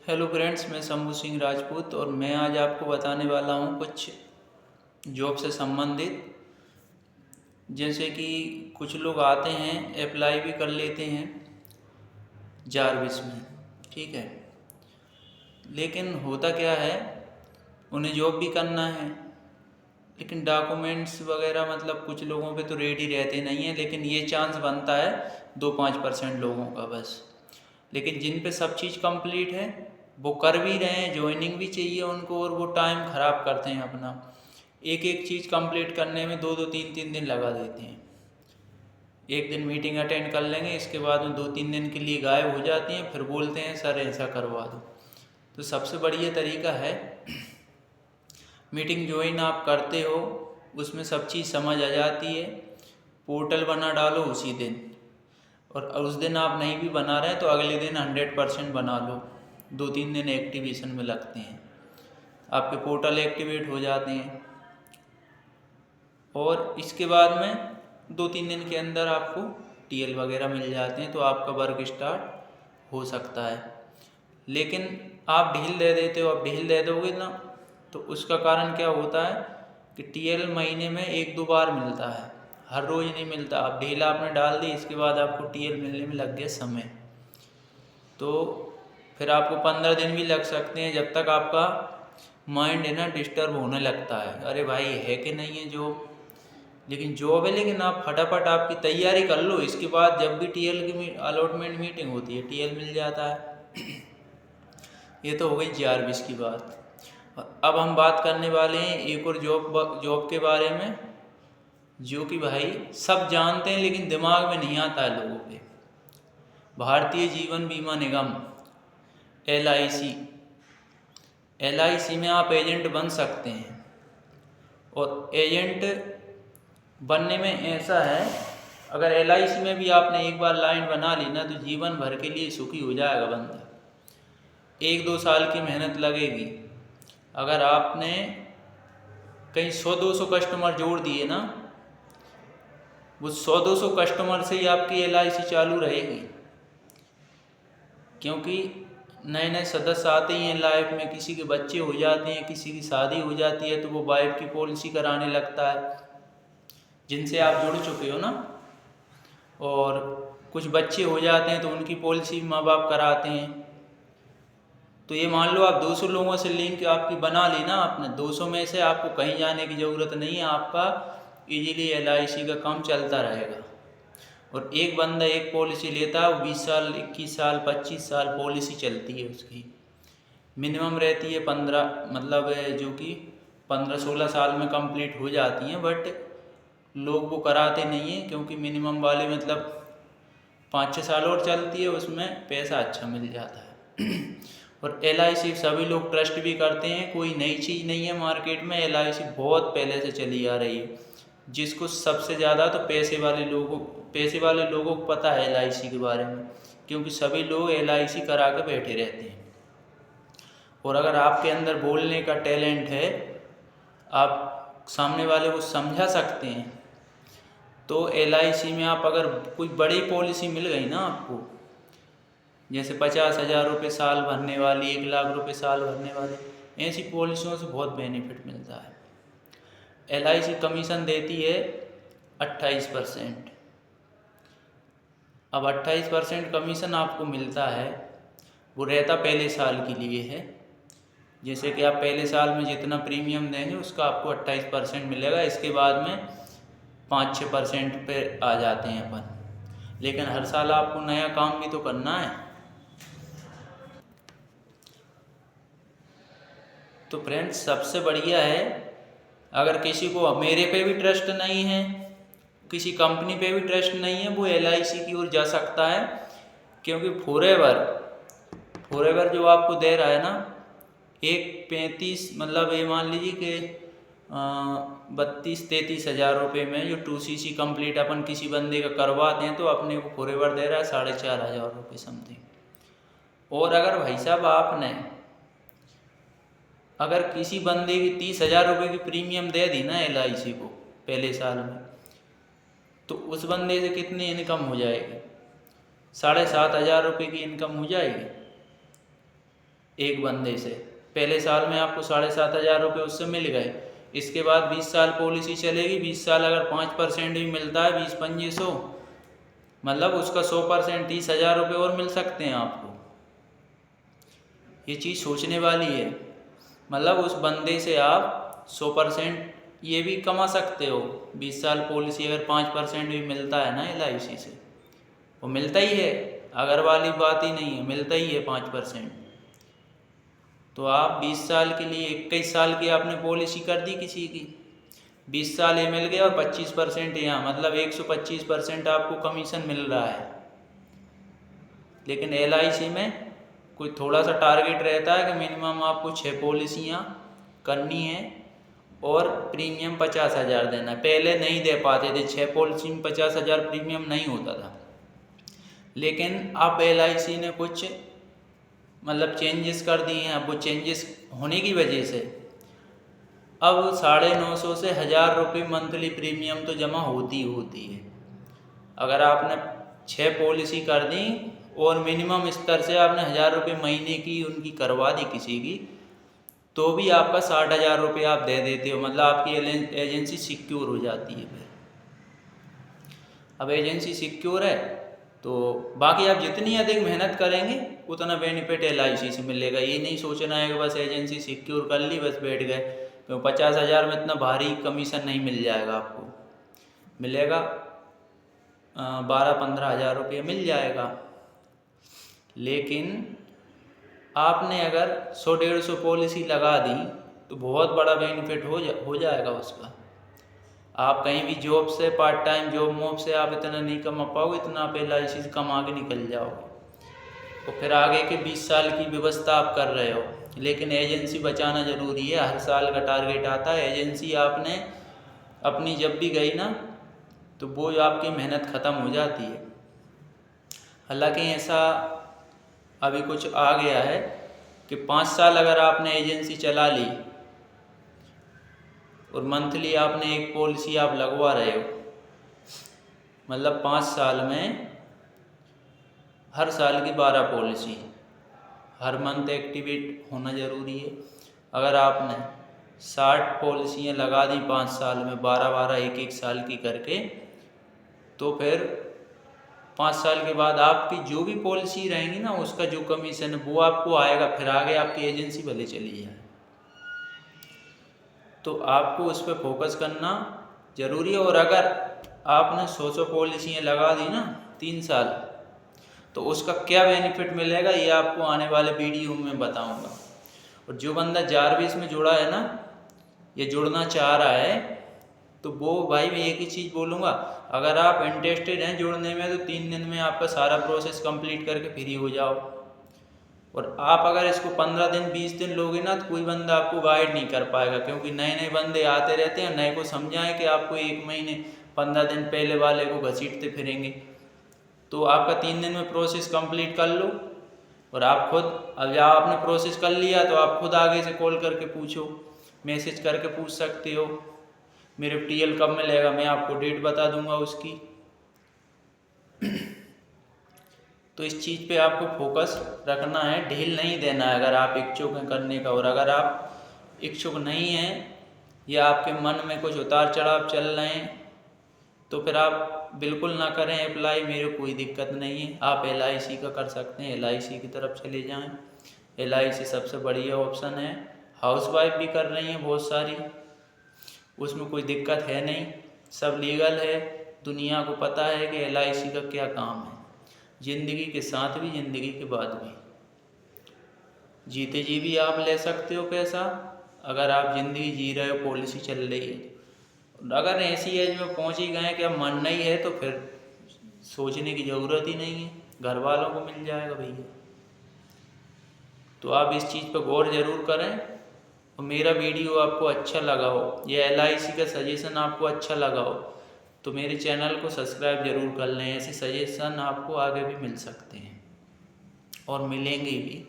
Hello friends, मैं शंभू सिंह राजपूत और मैं आज आपको बताने वाला हूँ कुछ जॉब से संबंधित। जैसे कि कुछ लोग आते हैं, अप्लाई भी कर लेते हैं जारविस में, ठीक है। लेकिन होता क्या है, उन्हें जॉब भी करना है, लेकिन डॉक्यूमेंट्स वगैरह मतलब कुछ लोगों पे तो रेडी रहते नहीं हैं। लेकिन ये चांस बनता है 2-5% लोगों का बस। लेकिन जिन पे सब चीज़ कंप्लीट है वो कर भी रहे हैं, ज्वाइनिंग भी चाहिए उनको, और वो टाइम ख़राब करते हैं अपना। एक एक चीज़ कंप्लीट करने में 2-2 3-3 दिन लगा देते हैं। एक दिन मीटिंग अटेंड कर लेंगे, इसके बाद में 2-3 दिन के लिए गायब हो जाती हैं, फिर बोलते हैं सर ऐसा करवा दो। तो सबसे बढ़िया तरीका है, मीटिंग ज्वाइन आप करते हो उसमें सब चीज़ समझ आ जाती है। पोर्टल बना डालो उसी दिन, और उस दिन आप नहीं भी बना रहे तो अगले दिन 100% बना लो। 2-3 दिन एक्टिवेशन में लगते हैं, आपके पोर्टल एक्टिवेट हो जाते हैं, और इसके बाद में 2-3 दिन के अंदर आपको टीएल वगैरह मिल जाते हैं, तो आपका वर्क स्टार्ट हो सकता है। लेकिन आप ढील दे देते हो, आप ढील दे दोगे ना, तो उसका कारण क्या होता है कि टीएल महीने में 1-2 बार मिलता है, हर रोज़ नहीं मिलता। आप ढील आपने डाल दी, इसके बाद आपको टीएल मिलने में लग गया समय, तो फिर आपको 15 दिन भी लग सकते हैं, जब तक आपका माइंड है ना डिस्टर्ब होने लगता है, अरे भाई है कि नहीं है जॉब। लेकिन जॉब है, लेकिन आप फटाफट आपकी तैयारी कर लो, इसके बाद जब भी टीएल की अलॉटमेंट मीटिंग होती है टीएल मिल जाता है। ये तो हो गई जारविस की बात। अब हम बात करने वाले हैं एक और जॉब के बारे में, जो कि भाई सब जानते हैं लेकिन दिमाग में नहीं आता है लोगों के। भारतीय जीवन बीमा निगम, LIC। LIC में आप एजेंट बन सकते हैं, और एजेंट बनने में ऐसा है, अगर LIC में भी आपने एक बार लाइन बना ली ना, तो जीवन भर के लिए सुखी हो जाएगा बंदा। 1-2 साल की मेहनत लगेगी। अगर आपने कहीं 100-200 कस्टमर जोड़ दिए ना, वो 100-200 कस्टमर से ही आपकी LIC चालू रहेगी, क्योंकि नए नए सदस्य आते ही हैं लाइफ में। किसी के बच्चे हो जाते हैं, किसी की शादी हो जाती है, तो वो वाइफ की पॉलिसी कराने लगता है, जिनसे आप जुड़ चुके हो ना। और कुछ बच्चे हो जाते हैं तो उनकी पॉलिसी माँ बाप कराते हैं। तो ये मान लो आप 200 लोगों से लिंक आपकी बना ली ना आपने, 200 में से आपको कहीं जाने की ज़रूरत नहीं है, आपका इजीली LIC का काम चलता रहेगा। और एक बंदा एक पॉलिसी लेता है, वो 20 साल 21 साल 25 साल पॉलिसी चलती है उसकी। मिनिमम रहती है 15, मतलब जो कि 15-16 साल में कंप्लीट हो जाती हैं, बट लोग वो कराते नहीं हैं, क्योंकि मिनिमम वाले मतलब 5-6 साल और चलती है, उसमें पैसा अच्छा मिल जाता है। और LIC सभी लोग ट्रस्ट भी करते हैं, कोई नई चीज़ नहीं है मार्केट में। LIC बहुत पहले से चली आ रही है। जिसको सबसे ज़्यादा तो पैसे वाले लोगों को पता है LIC के बारे में, क्योंकि सभी लोग LIC करा के बैठे रहते हैं। और अगर आपके अंदर बोलने का टैलेंट है, आप सामने वाले को समझा सकते हैं, तो LIC में आप अगर कोई बड़ी पॉलिसी मिल गई ना आपको, जैसे 50,000 रुपये साल भरने वाली, 1 लाख रुपये साल भरने वाली, ऐसी पॉलिसियों से बहुत बेनिफिट मिलता है। LIC कमीशन देती है 28%। अब 28% कमीशन आपको मिलता है, वो रहता पहले साल के लिए है। जैसे कि आप पहले साल में जितना प्रीमियम देंगे उसका आपको 28% मिलेगा, इसके बाद में 5-6% पे आ जाते हैं अपन। लेकिन हर साल आपको नया काम भी तो करना है। तो फ्रेंड्स, सबसे बढ़िया है, अगर किसी को मेरे पे भी ट्रस्ट नहीं है, किसी कंपनी पे भी ट्रस्ट नहीं है, वो LIC की ओर जा सकता है। क्योंकि फॉरएवर जो आपको दे रहा है ना, एक 35, मतलब ये मान लीजिए कि 32-33 हज़ार रुपये में जो 2CC कंप्लीट अपन किसी बंदे का करवाते हैं, तो अपने को फॉरएवर दे रहा है 4,500 रुपये समथिंग। और अगर भाई साहब आपने अगर किसी बंदे की 30,000 रुपये की प्रीमियम दे दी ना LIC को पहले साल में, तो उस बंदे से कितनी इनकम हो जाएगी? 7,500 रुपये की इनकम हो जाएगी। एक बंदे से। पहले साल में आपको 7,500 रुपये उससे मिल गए। इसके बाद 20 साल पॉलिसी चलेगी। 20 साल अगर 5% भी मिलता है, 20 पंजे 100, मतलब उसका 100% 30,000 रुपये और मिल सकते हैं आपको। ये चीज़ सोचने वाली है। मतलब उस बंदे से आप 100% ये भी कमा सकते हो। 20 साल पॉलिसी अगर 5% भी मिलता है ना LIC से, वो मिलता ही है, अगर वाली बात ही नहीं है, मिलता ही है 5%। तो आप 20 साल के लिए 21 साल की आपने पॉलिसी कर दी किसी की, 20 साल ये मिल गया और 25% यहाँ, मतलब 125% आपको कमीशन मिल रहा है। लेकिन LIC में कोई थोड़ा सा टारगेट रहता है कि मिनिमम आपको 6 पॉलिसियाँ करनी है और प्रीमियम 50,000 देना है। पहले नहीं दे पाते थे, 6 पॉलिसी में 50,000 प्रीमियम नहीं होता था। लेकिन अब LIC ने कुछ मतलब चेंजेस कर दिए हैं। अब वो चेंजेस होने की वजह से अब 950 से 1,000 रुपये मंथली प्रीमियम तो जमा होती है। अगर आपने 6 पॉलिसी कर दी और मिनिमम स्तर से आपने 1,000 रुपये महीने की उनकी करवा दी किसी की, तो भी आपका 60,000 रुपये आप दे देते हो। मतलब आपकी एजेंसी सिक्योर हो जाती है। फिर अब एजेंसी सिक्योर है तो बाकी आप जितनी अधिक मेहनत करेंगे उतना बेनिफिट LIC से मिलेगा। ये नहीं सोचना है कि बस एजेंसी सिक्योर कर ली बस बैठ गए, क्यों 50,000 में इतना भारी कमीशन नहीं मिल जाएगा आपको। मिलेगा 12-15 हज़ार रुपये मिल जाएगा। लेकिन आपने अगर 100-150 पॉलिसी लगा दी तो बहुत बड़ा बेनिफिट हो जाएगा उसका। आप कहीं भी जॉब से, पार्ट टाइम जॉब मोब से आप इतना नहीं कमा पाओगे, इतना आप LIC से कमा के निकल जाओगे। तो फिर आगे के 20 साल की व्यवस्था आप कर रहे हो। लेकिन एजेंसी बचाना ज़रूरी है। हर साल का टारगेट आता है। एजेंसी आपने अपनी जब भी गई ना तो वो आपकी मेहनत ख़त्म हो जाती है। हालांकि ऐसा अभी कुछ आ गया है कि 5 साल अगर आपने एजेंसी चला ली और मंथली आपने एक पॉलिसी आप लगवा रहे हो, मतलब 5 साल में हर साल की 12 पॉलिसी, हर मंथ एक्टिवेट होना ज़रूरी है। अगर आपने 60 पॉलिसियाँ लगा दी 5 साल में, 12-12 एक साल की करके, तो फिर 5 साल के बाद आपकी जो भी पॉलिसी रहेंगी ना उसका जो कमीशन है वो आपको आएगा। फिर आगे आपकी एजेंसी भले चली जाए। तो आपको उस पर फोकस करना ज़रूरी है। और अगर आपने 100 पॉलिसियाँ लगा दी ना 3 साल, तो उसका क्या बेनिफिट मिलेगा ये आपको आने वाले वीडियो में बताऊंगा। और जो बंदा जारविस में जुड़ा है ना, ये जुड़ना चाह रहा है, तो वो भाई मैं एक ही चीज़ बोलूँगा, अगर आप इंटरेस्टेड हैं जुड़ने में तो 3 दिन में आपका सारा प्रोसेस कंप्लीट करके फ्री हो जाओ। और आप अगर इसको 15 दिन 20 दिन लोगे ना तो कोई बंदा आपको गाइड नहीं कर पाएगा, क्योंकि नए नए बंदे आते रहते हैं। नए को समझाएं कि आपको 1 महीने 15 दिन पहले वाले को घसीटते फिरेंगे। तो आपका 3 दिन में प्रोसेस कंप्लीट कर लो और आप खुद, अब जब आपने प्रोसेस कर लिया तो आप खुद आगे से कॉल करके पूछो, मैसेज करके पूछ सकते हो मेरे TL कब मिलेगा, मैं आपको डेट बता दूंगा उसकी। तो इस चीज़ पे आपको फोकस रखना है, ढील नहीं देना है अगर आप इच्छुक हैं करने का। और अगर आप इच्छुक नहीं हैं या आपके मन में कुछ उतार चढ़ाव चल रहे हैं तो फिर आप बिल्कुल ना करें अप्लाई। मेरे कोई दिक्कत नहीं है, आप LIC का कर सकते हैं, LIC की तरफ चले जाएं। LIC सबसे बढ़िया ऑप्शन है। हाउसवाइफ भी कर रही हैं बहुत सारी, उसमें कोई दिक्कत है नहीं, सब लीगल है। दुनिया को पता है कि LIC का क्या काम है, ज़िंदगी के साथ भी ज़िंदगी के बाद भी। जीते जी भी आप ले सकते हो पैसा, अगर आप ज़िंदगी जी रहे हो, पॉलिसी चल रही है। अगर ऐसी एज में पहुँच ही गए कि अब मरना ही है तो फिर सोचने की ज़रूरत ही नहीं है, घर वालों को मिल जाएगा भैया। तो आप इस चीज़ पर गौर ज़रूर करें। और मेरा वीडियो आपको अच्छा लगा हो या LIC का सजेशन आपको अच्छा लगा हो तो मेरे चैनल को सब्सक्राइब ज़रूर कर लें। ऐसे सजेशन आपको आगे भी मिल सकते हैं और मिलेंगे भी।